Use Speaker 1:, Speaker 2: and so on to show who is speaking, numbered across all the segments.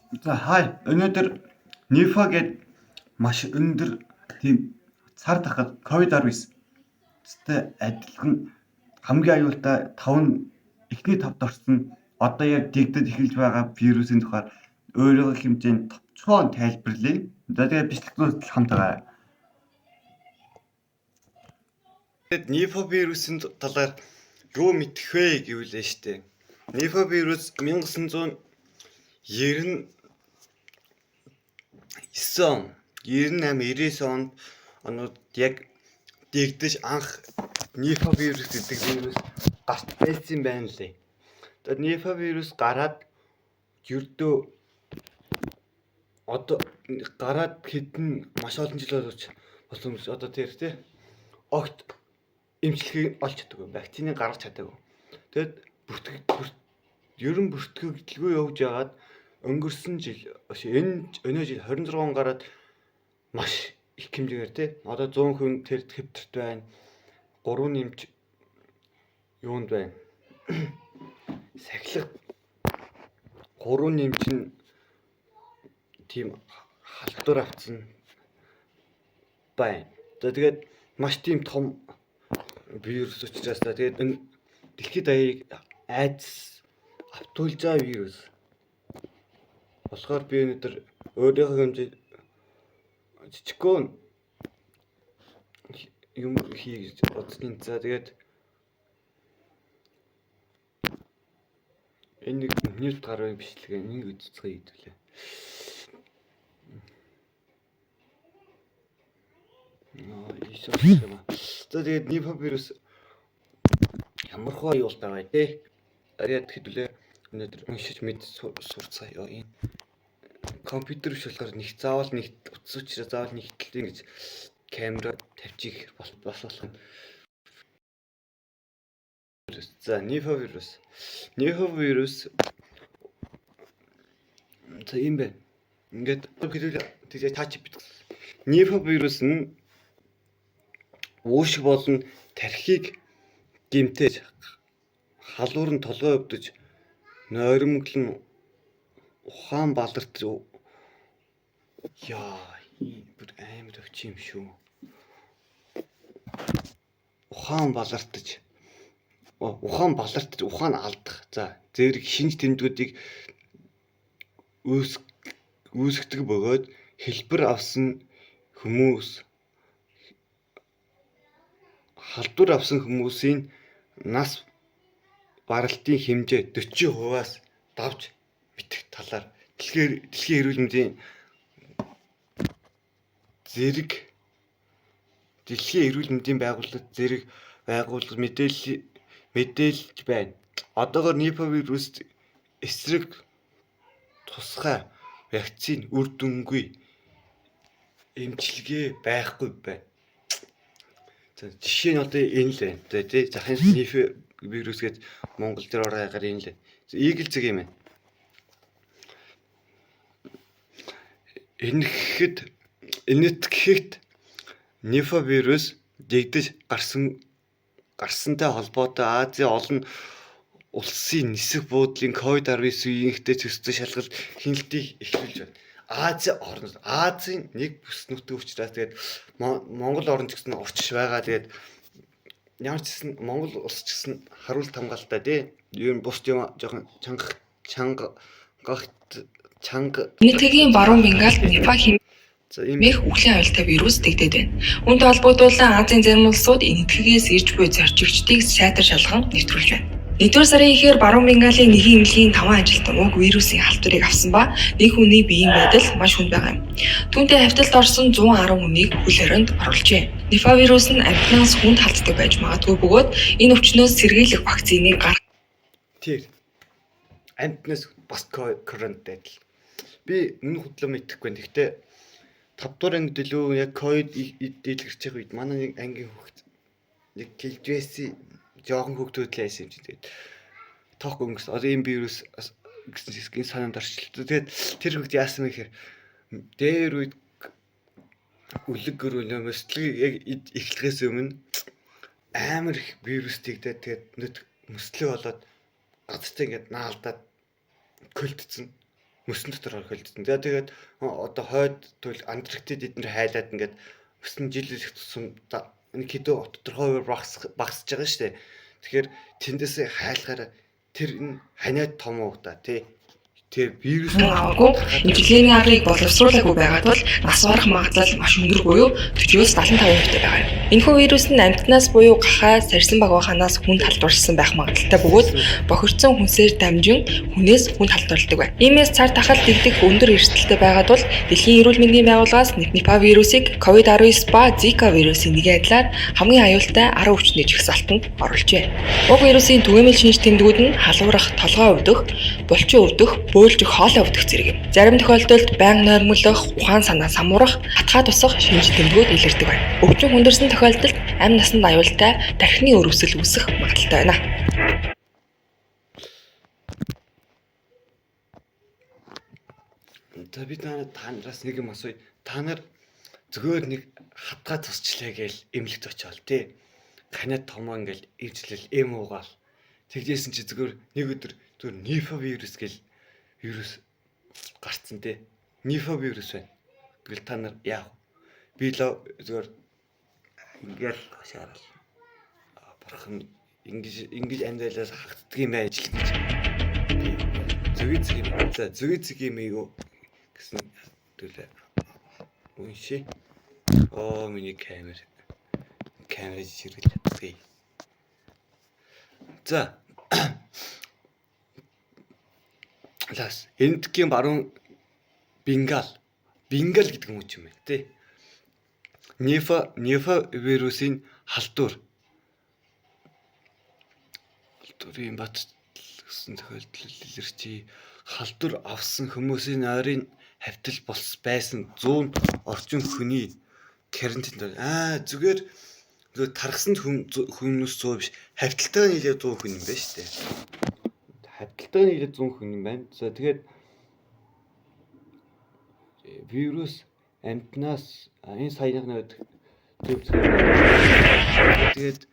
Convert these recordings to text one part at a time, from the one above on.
Speaker 1: За хай өнөөдөр Нифа гээд маш өндөр тийм цар тахал COVID-19 цэцтэй адилхан хамгийн аюултай 5 эхний 5-д орсон одоо яг дэгдэд эхэлж байгаа вирусын тухай өөрийнхөө хэмжээнд товчхон тайлбарлая. За тэгээд бичлэгтүүд хамт байгаа.
Speaker 2: Тэгээд Нифа вирусын талаар юу мэдэх вэ гэвлээ штэ. Нифа вирус 1999 он 98 онд онууд яг дэгдэж анх Нифа вирус гэдэг вирус гарч байсан байна лээ. Тэгээд Нифа вирус гараад ердөө одоо гараад хэдэн маш олон жил болсон юм. Одоо тэр тий огт эмчилгээг олж чадаагүй, вакциныг гаргаж чадаагүй. Тэгэд ерөн бүртгүүлгүй явж яагаад өнгөрсөн жил өнөө жил 26 он гараад маш их хэмжээгээр тий одоо 100 хүн тэр хэвтэрт байна. 3 нэмж юунд байна. Сахилга 3 нэмж нь тийм халдвар авцсан байна. За тэгээд маш тийм том вирус учраас тэгээд энэ дэлхийд даяарыг айдас автуулж байгаа вирус. Болохоор би өнөөдөр өөрийнхөө хэмжээ жижигхэн юм хийж бодсон. За тэгээд энэ нэг гаруй бичлэг нэг үзцгээ хийдүүлээ. За тэгээд Нифа вирус ямар хөө аюултай бай тээ. Тэгээд хэдүүлээ өнөөдөр уншиж мэд сурцгаая. Энэ компьютер биш болохоор нэг заавал нэг утас учраас заавал нэг хэлтэлтэй ингэж камера тавьчих болох юм. За Нифа вирус. Нифа вирус за юм бэ. Ингээд хэдүүлээ тийж таач бит. Нифа вирус нь уушиг болон тархийг гэмтээж халуурн толгой өвдөж нойрмоглон ухаан баларт яа бүр амар өвч юм шүү. Ухаан балартаж ухаан алдах. За зэрэг шинж тэмдгүүдийг үүсгдэг бөгөөд хэлбэр авсан хүмүүс халдвар авсан хүмүүсийн нас баралтын хэмжээ 40%-аас давж мэдэх талаар дэлхийн эрүүл мэндийн байгууллага зэрэг байгууллага мэдээлж байна. Одоогоор Нифа вирус эсрэг тусгай вакцин үр дүнгүй эмчилгээ байхгүй байна. За жишээ нь одоо энэ л байна. За тий захын Нифа вирус гэж Монгол дээр ороогаар энэ л. Ийгэл зэг юм байна. Энэтхэт Нифа вирус дэгдэж гарсантай холбоотой Азийн олон улсын нисэх буудлын COVID-19 үеийнхтэй төстэй шалгалт хяналтыг эхлүүлж байна. Азийн нэг бүс нутаг учраас тэгээд Монгол орн ч гэсэн орчиш байгаа. Тэгээд ямар ч гэсэн Монгол улс ч гэсэн харуулт хамгаалалтай тий. Ер нь бус юм жоохон чанга
Speaker 3: Нийтгийн баруун Бенгалд Нифа хэмээх үхлийн аюултай вирус дэгдээд байна. Үүнтэй холбогдуулан Азийн зарим улсууд энэтхэгээс ирж буй зорчигчдыг сайтар шалган нэвтрүүлж байна. 1-р сарын эхээр баруун Бенгалийн нэгийн эмнэлгийн 5 ажилтан уг вирусын халдварыг авсан ба нэг хүний биеийн байдал маш хүнд байгаа юм. Түүнтэй хавьталд орсон 110 хүнийг хөл хорионд оруулжээ. Нифа вирус нь амьтнаас хүнд халддаг байж магадгүй бөгөөд энэ өвчнөөс сэргийлэх вакциныг
Speaker 2: тэр амьтнаас бас коронавирус адил. Би энэ худлаа мэдэхгүй. Гэхдээ 5-р ангид илүү яг ковид дэлгэрч байгаа үед манай нэг ангийн хүүхэд нэг гэлж байсан жоохон хүүхдүүд л байсан юм чи. Тэгээд тоохгүй өнгөс одоо энэ вирус гэсэн санаанд орчлоо. Тэгээд тэр хүүхд яасан бэ гэхээр дээр үед үлэг гөрөлөө мөслөгийг яг эхлэхээс өмнө амар их вирус тэгдээд тэгээд нүд мөслөө болоод газартай ингээд наалдаад көлдсөн. мөсөн дотор орхилдсон. Тэгээд одоо хойд төл Антарктид эднэр хайлаад ингээд өсөн жилийнх тусам нэг хэдэн тодорхой багасж байгаа шүү дээ. Тэгэхээр тэндээсээ хайлахаар тэр энэ ханиад том уу та тий. Тэр вирус
Speaker 3: аваагүй инфекцийн агрыг боловсруулаагүй байгаа тул нас барах магадлал маш өндөр буюу 40-75% байгаа юм. Энэхүү вирус нь амьтнаас буюу гахаа, сарьсан багваханаас хүнд халдварласан байх магадaltaй бөгөөд бохирдсон хүнсээр дамжин хүнээс хүнд халдварладаг байна. Иймээс цар тахал дэгдэх өндөр эрсдэлтэй байгаа тул Дэлхийн эрүүл мэндийн байгууллагаас Нипа вирусыг COVID-19 ба Zika вирусын нэгэн адилаар хамгийн аюултай 10 өвчтний жагсаалтанд оруулжээ. Уг вирусын түгээмэл шинж тэмдгүүд нь халуурах, толгой өвдөх, булчин өвдөх, бөөлжих хоолой өвдөх зэрэг юм. Зарим тохиолдолд байнга нойрмоглох, ухаан санаа самуурах, хатгаа тусах шинж тэмдгүүд илэрдэг байна. Өвчин хүндэрсэн тохиолдолд амь насанд аюултай тархины өрөвсөл үүсэх магадaltaй байна.
Speaker 2: За би та нараас нэг юм асууя. Та нар зүгээр нэг хатгаа тусчлаа гээл эмнэлэгт очиол тий. Ханиад томоо ингээл ивжлэл эм уугаал. Тэгжсэн чи зүгээр нэг өдөр зүгээр Нипа вирус гээл вирус гарцсан тий. Нипа вирус байна. Тэгэл та нар яах вэ? Би л зүгээр ингээл хашаарал. Бурхан ингэж амьдралаас хагддаг юм байж л гэж. Зүгийцэг юм юу гэсэн төлөө. Үнши. Миний камер жиргэл чаддаг. За. Лас эндгийн баруун Бенгал гэдэг юм юм байна тий. Нипа вирусын халдварын бат гэсэн тохиолдол илэрчээ. Халдвар авсан хүмүүсийн ойрын хавтал байсан 100 орчим хүний карантинд зүгээр тархсан хүмүүс 100 биш. Хавталтайгаа нийлээд 100 хүн юм байна шүү дээ. Хавталтайгаа нийлээд 100 хүн юм байна. За тэгээд вирус амтнаас энэ саяны тэгээд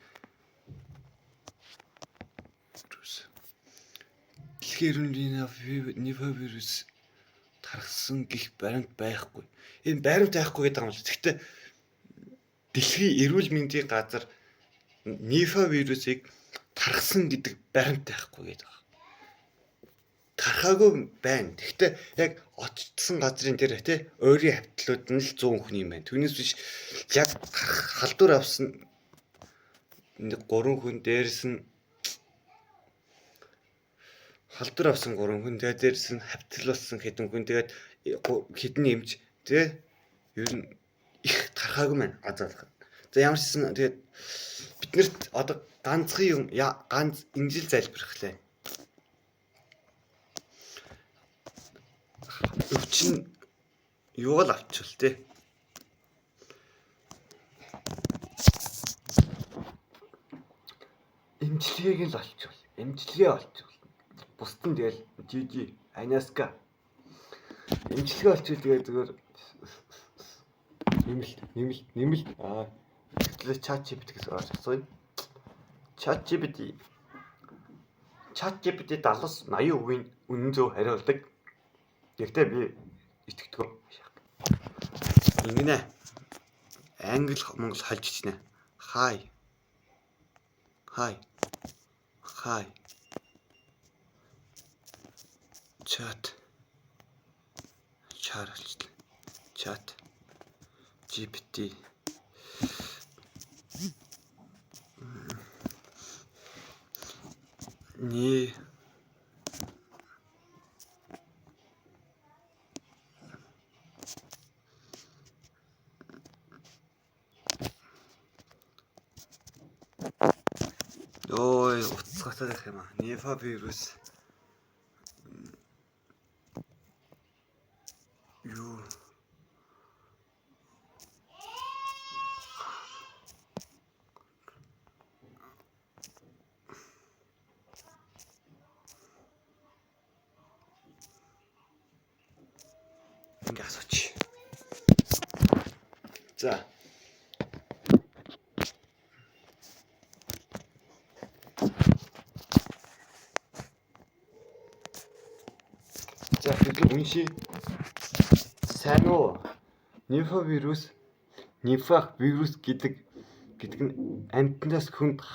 Speaker 2: Дэлхийн Нипа вирус тархсан гих баримт байхгүй. Энэ баримт байхгүй гэдэг юм л. Гэхдээ Дэлхийн эрүүл мэндийн газар Нипа вирусыг тархсан гэдэг баримт байхгүй гэдэг. Тархаагүй байна. Гэхдээ яг очсон газрын дээр тий өөрийн хавтлууд нь л 100 хүн юм байна. Түүнээс биш яг халдвар авсан 3 хүн дээрс нь халдвар авсан 3 хүн тэгээд дээрс нь хавтал болсон хэдэн хүн тэгээд хэдэн эмч тий ер нь их тархаагүй байна. За ямар ч гэсэн тэгээд биднэрт одоо ганцхан юм ганц инжил залбирхлаа. Өвчин юу л авчвал тий. Эмчилгээг л олчвал. Эмчилгээ олчвал. Бусдын тэгэл жижи анаска. Эмчилгээ олчвал тэгээд зүгээр нэмэлт тэгэхээр ChatGPT гэсэн асууя. ChatGPT 70-80% үнэн зөв хариулдаг. Гэхдээ би итгэдэг. Ингэнэ. Англи монгол хальж ичнэ. Hi. Chat GPT не ой уцгатаад их юм аа. Нипа вирус юу ингээ асууч. За За унши. Сайн уу? Нифовирус гэдэг нь амьтнаас хүнд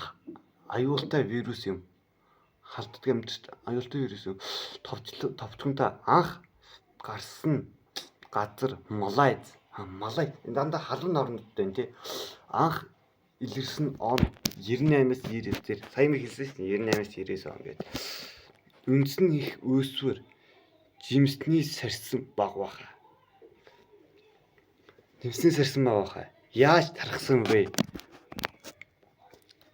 Speaker 2: аюултай вирус юм. Халддаг амьтад аюултай вирус юм. Товчхонтой анх гарсан газар Малайз. Малайз дандаа халуун орнууд байна тий. Анх илэрсэн он 98-аас 90 дээр сая ми хэлсэн шүү дээ 98-аас 90 он гэдэг. Үндсэн их өсвөр жимсний сарсан баг баха. Жимсний сарсан баг баха. Яаж тархсан вэ?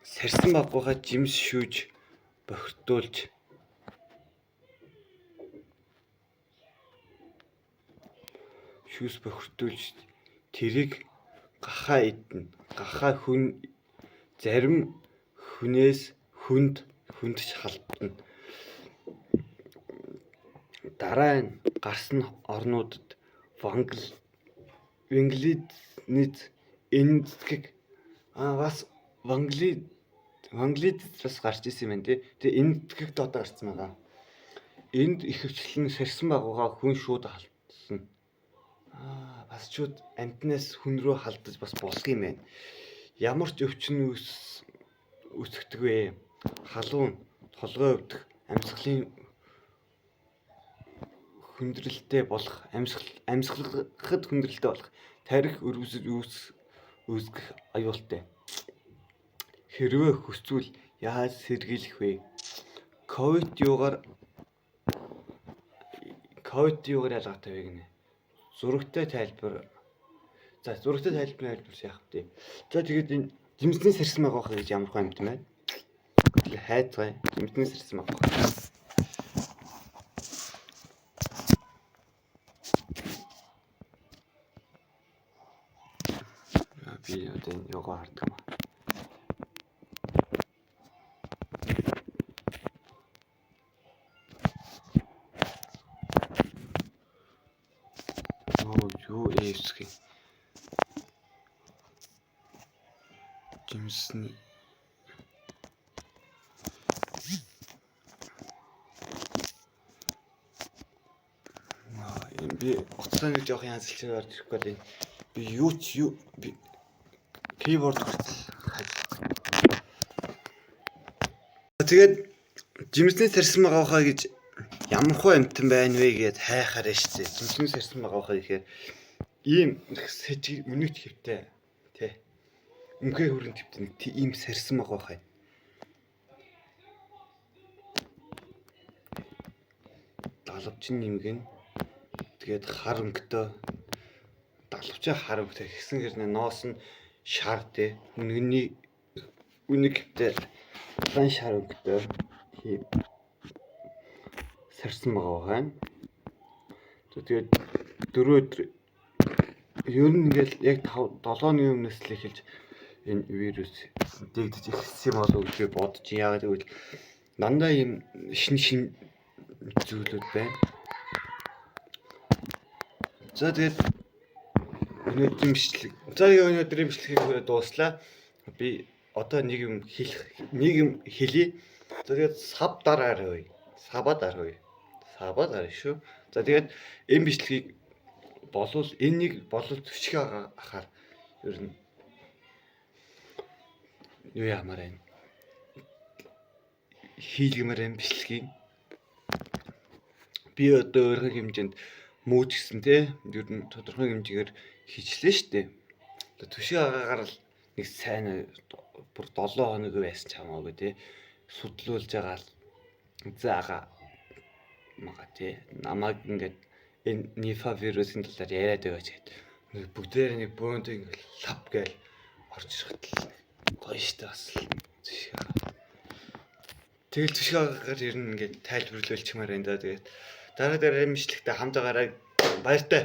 Speaker 2: Сарсан баг баха жимс шүүж бохирдуулж тэрийг гахаа идэнэ. Гахаа хүн зарим хүнээс хүндж халдна. Дараа нь гарсан орнуудад Ванглидниц эндгэг бас Ванглидниц бас гарч ирсэн юм байна тий. Тэгээ эндгэгт одоо гарсан байгаа. Энд ихэвчлэн сарсан байгаагаа хүн шууд халдсан. Бас шууд амтнаас хүн рүү халдаж бас болох юм байна. Ямар ч өвчин үүсгдэг вэ? Халуун, толгой өвдөх, амьсгалын хүндрэлтэй болох, амьсгалахад хүндрэлтэй болох, тарих өрөвсөд үүсгэх аюултай. Хэрвээ хүсвэл яаж сэргийлэх вэ? Ковид юугаар ялгаатай вэ гинэ? Зурагтай тайлбар яах вэ? За тэгээд энэ жимсний сарсан байгаа гэж ямар хөө амт юм бэ? Хайцгаа жимсний сарсан байгаа. Би одоо ягаа хардаг юм. Юу эвсгий. Жимсний би утсан гэж явах янзлж орж ирэх гээд би юу keyboard тэгээд жимсний сарсан байгаа гэж ямар хөө амтан байна вэ гэд хайхаарэ штэ. Жимсний сарсан байгаа гэхээр ийм сэжиг үнэт хэвтэй тий. Үнгээ хүрэн твтэй нэг ийм сарсан байгаа хай. Далавчин нэмгэн тэгээд хар өнгөтэй далавчаа хар өнгөтэй гэсэн хэрнээ ноос нь шар тий. Үнэг хэвтэй дан шар өнгөтэй тийм сарсан байгаа хай. Тэгээд 4 өдөр ер нь ингээл яг 5-7-ны өмнөөс л эхэлж энэ вирус дэгдэж эхэлсэн болов уу гэж бодож яагаад гэвэл дандаа юм шин зүйлүүд байна. За тэгээд өнөөдрийн бичлэгийг дууслаа. Би одоо нэг юм хэлье. За тэгээд сав дараарай. Сабад арай шүү. За тэгээд энэ бичлэгийг төсчих ахаар ер нь юу яамаар байна. Хийлгэмээр энэ бичлэгийг би одоо өөрийнхөө хэмжээнд мууч гисэн те ер нь тодорхой хэмжээгээр хийчлээ штэ. Төшиг агаагаар л нэг сайн бүр 7 хоног байсан ч хамаагүй те судлуулж байгаа л заага мага те намайг ингээд энэ нифа вирусын талаар яриад байгаа ч гэд бүгдээр нэг бөөнд ингээд лав гээл орж ирэх гоё штэ бас тэгэл төшиг агаагаар ер нь ингээд тайлбарлуулчмаар энэ да тэгээд дараа бичлэгтээ хамт байгаарай баяртай.